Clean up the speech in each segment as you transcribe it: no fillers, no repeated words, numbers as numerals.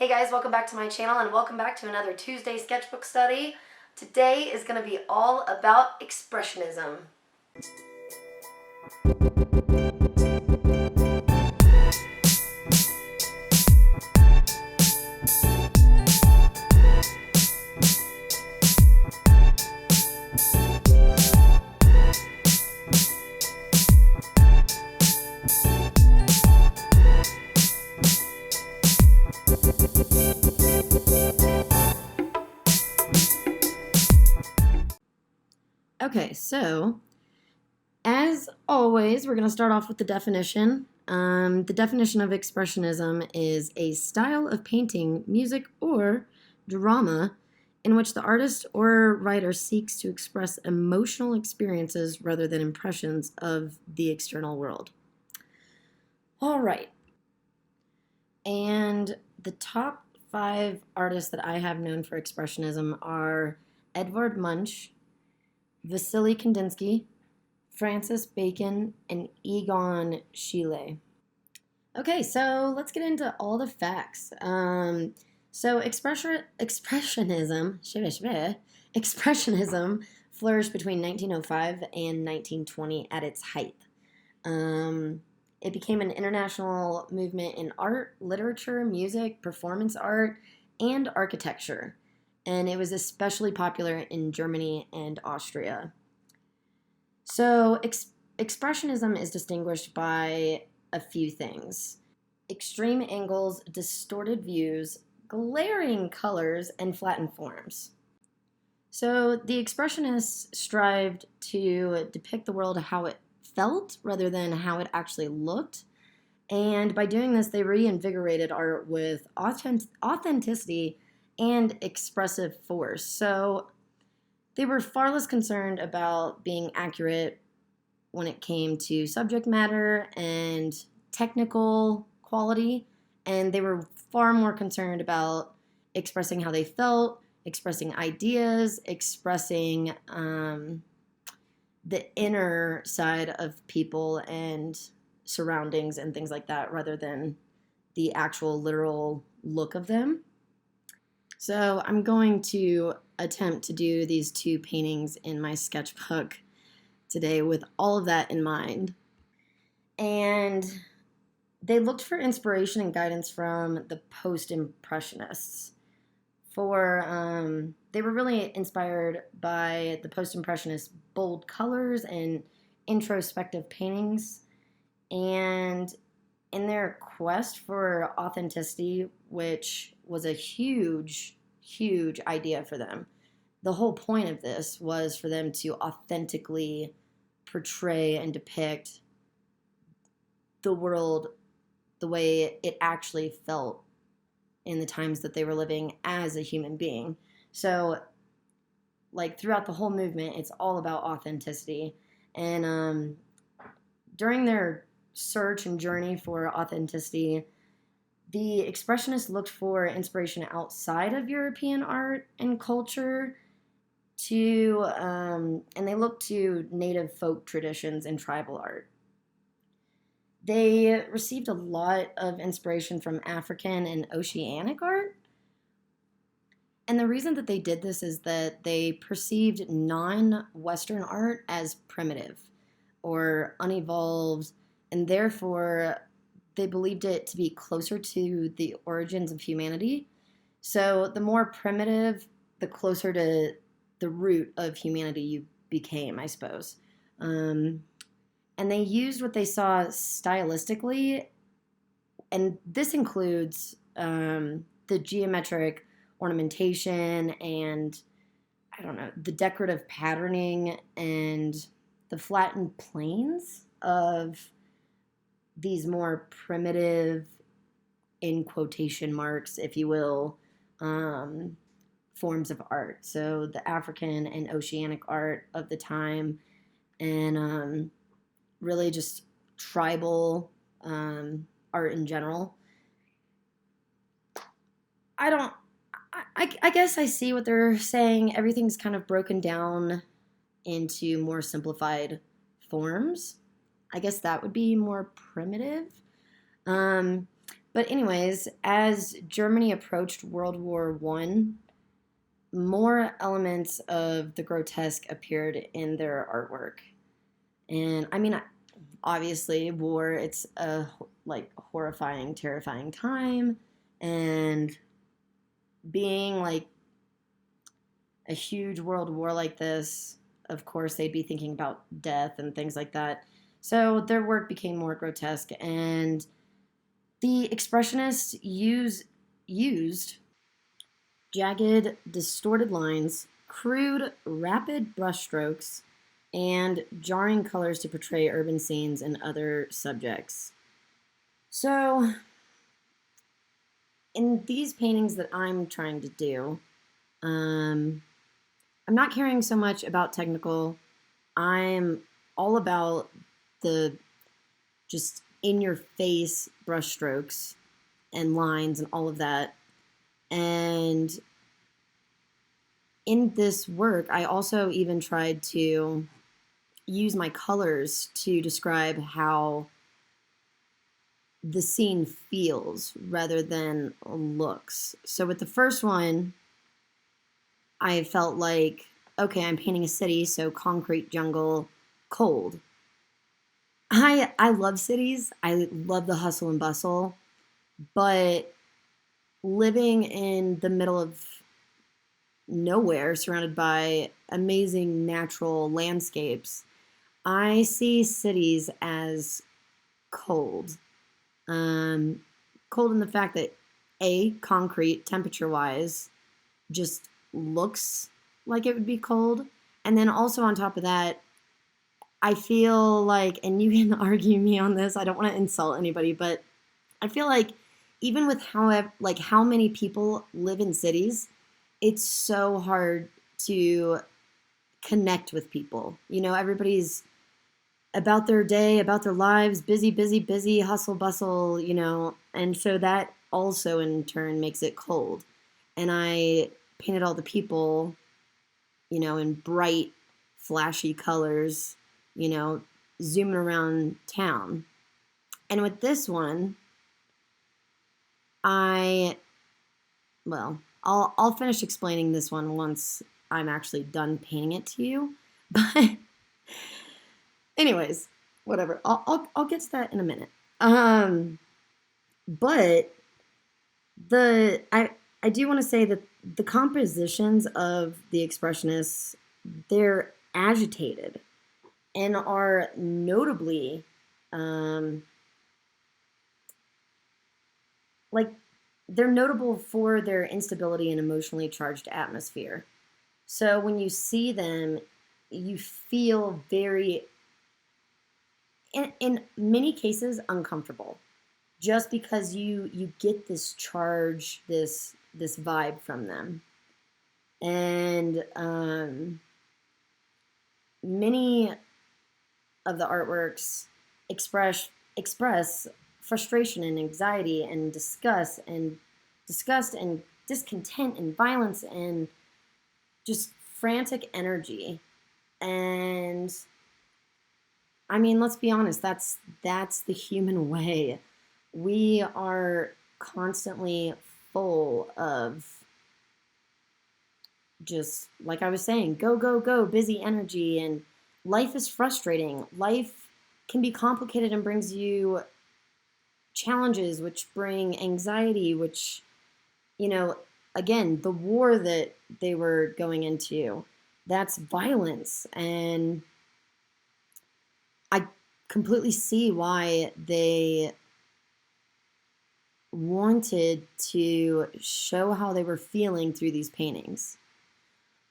Hey guys, welcome back to my channel and welcome back to another Tuesday sketchbook study. Today is going to be all about Expressionism. Okay, so as always, we're going to start off with the definition. The definition of Expressionism is a style of painting, music, or drama in which the artist or writer seeks to express emotional experiences rather than impressions of the external world. All right. And the top 5 artists that I have known for Expressionism are Edvard Munch, Vasily Kandinsky, Francis Bacon, and Egon Schiele. Okay, so let's get into all the facts. Expressionism flourished between 1905 and 1920 at its height. It became an international movement in art, literature, music, performance art, and architecture. And it was especially popular in Germany and Austria. So Expressionism is distinguished by a few things: extreme angles, distorted views, glaring colors, and flattened forms. So the Expressionists strived to depict the world how it felt rather than how it actually looked. And by doing this, they reinvigorated art with authenticity and expressive force. So they were far less concerned about being accurate when it came to subject matter and technical quality, and they were far more concerned about expressing how they felt, expressing ideas, expressing the inner side of people and surroundings and things like that, rather than the actual literal look of them. So I'm going to attempt to do these 2 paintings in my sketchbook today with all of that in mind. And they looked for inspiration and guidance from the post-impressionists. They were really inspired by the post-impressionists' bold colors and introspective paintings. And in their quest for authenticity, which was a huge idea for them, the whole point of this was for them to authentically portray and depict the world the way it actually felt in the times that they were living as a human being. So, like, throughout the whole movement, it's all about authenticity. And during their search and journey for authenticity, the Expressionists looked for inspiration outside of European art and culture and they looked to native folk traditions and tribal art. They received a lot of inspiration from African and Oceanic art. And the reason that they did this is that they perceived non-Western art as primitive or unevolved, and therefore they believed it to be closer to the origins of humanity. So the more primitive, the closer to the root of humanity you became, I suppose. And they used what they saw stylistically, and this includes the geometric ornamentation and, the decorative patterning and the flattened planes of these more primitive, in quotation marks, if you will, forms of art. So the African and Oceanic art of the time, and really just tribal art in general. I guess I see what they're saying. Everything's kind of broken down into more simplified forms. I guess that would be more primitive. But anyways, as Germany approached World War One, more elements of the grotesque appeared in their artwork. And I mean, obviously, war, it's a like horrifying, terrifying time. And being like a huge world war like this, of course, they'd be thinking about death and things like that. So their work became more grotesque. And the Expressionists used jagged, distorted lines, crude, rapid brushstrokes, and jarring colors to portray urban scenes and other subjects. So, in these paintings that I'm trying to do, I'm not caring so much about technical. I'm all about the just in your face brushstrokes and lines and all of that. And in this work, I also even tried to use my colors to describe how the scene feels rather than looks. So with the first one, I felt like, okay, I'm painting a city, so concrete, jungle, cold. I love cities. I love the hustle and bustle, but living in the middle of nowhere, surrounded by amazing natural landscapes, I see cities as cold. Um, Cold in the fact that concrete, temperature-wise, just looks like it would be cold. And then also on top of that, I feel like, and you can argue me on this, I don't want to insult anybody, but I feel like even with how many people live in cities, it's so hard to connect with people. You know, everybody's about their day, about their lives, busy, busy, busy, hustle, bustle, you know, and so that also in turn makes it cold. And I painted all the people, you know, in bright, flashy colors, you know, zooming around town. And with this one, I, well, I'll finish explaining this one once I'm actually done painting it to you. But anyways, whatever. I'll get to that in a minute. But I do want to say that the compositions of the Expressionists, they're agitated and are notably um, like they're notable for their instability and emotionally charged atmosphere. So when you see them, you feel very, in many cases, uncomfortable, just because you get this charge, this vibe from them, and many of the artworks express frustration and anxiety and disgust and discontent and violence and just frantic energy. And I mean, let's be honest, that's the human way. We are constantly full of, just like I was saying, go, go, go, busy energy, and life is frustrating. Life can be complicated and brings you challenges, which bring anxiety, which, you know, again, the war that they were going into, that's violence. And I completely see why they wanted to show how they were feeling through these paintings.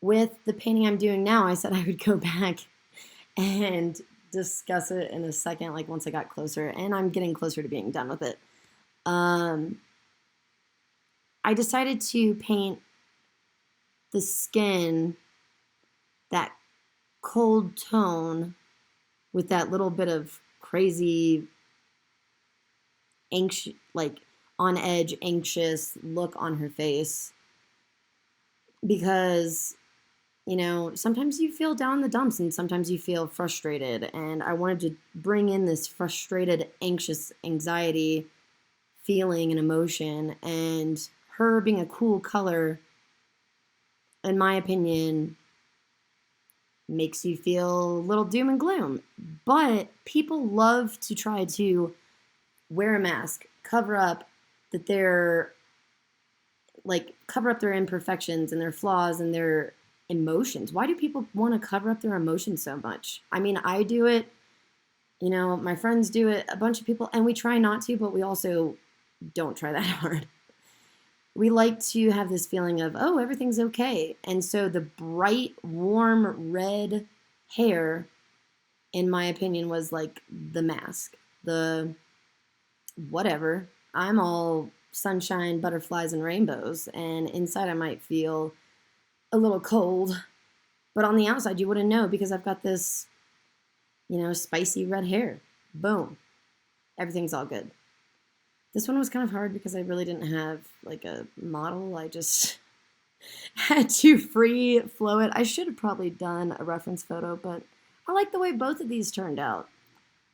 With the painting I'm doing now, I said I would go back and discuss it in a second, like once I got closer, and I'm getting closer to being done with it. I decided to paint the skin that cold tone with that little bit of crazy, anxious, like on edge, anxious look on her face, because you know, sometimes you feel down in the dumps and sometimes you feel frustrated. And I wanted to bring in this frustrated, anxious, anxiety feeling and emotion, and her being a cool color, in my opinion, makes you feel a little doom and gloom. But people love to try to wear a mask, cover up that they're like cover up their imperfections and their flaws and their emotions. Why do people want to cover up their emotions so much? I mean, I do it, you know, my friends do it, a bunch of people, and we try not to, but we also don't try that hard. We like to have this feeling of, oh, everything's okay. And so the bright, warm red hair, in my opinion, was like the mask. The whatever. I'm all sunshine, butterflies, and rainbows. And inside I might feel a little cold. But on the outside, you wouldn't know because I've got this, you know, spicy red hair. Boom. Everything's all good. This one was kind of hard because I really didn't have like a model. I just had to free flow it. I should have probably done a reference photo, but I like the way both of these turned out.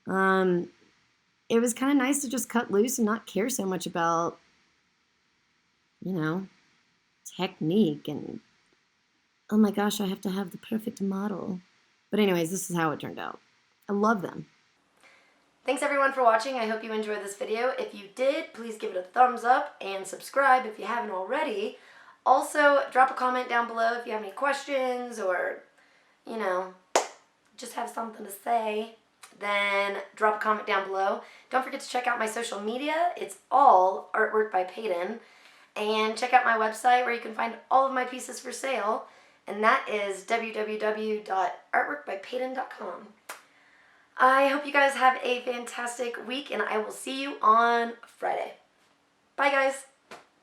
It was kind of nice to just cut loose and not care so much about, you know, technique and, oh my gosh, I have to have the perfect model. But anyways, this is how it turned out. I love them. Thanks everyone for watching. I hope you enjoyed this video. If you did, please give it a thumbs up and subscribe if you haven't already. Also, drop a comment down below if you have any questions or, you know, just have something to say. Then drop a comment down below. Don't forget to check out my social media. It's all Artwork by Peyton. And check out my website where you can find all of my pieces for sale. And that is www.artworkbypeyton.com. I hope you guys have a fantastic week, and I will see you on Friday. Bye, guys.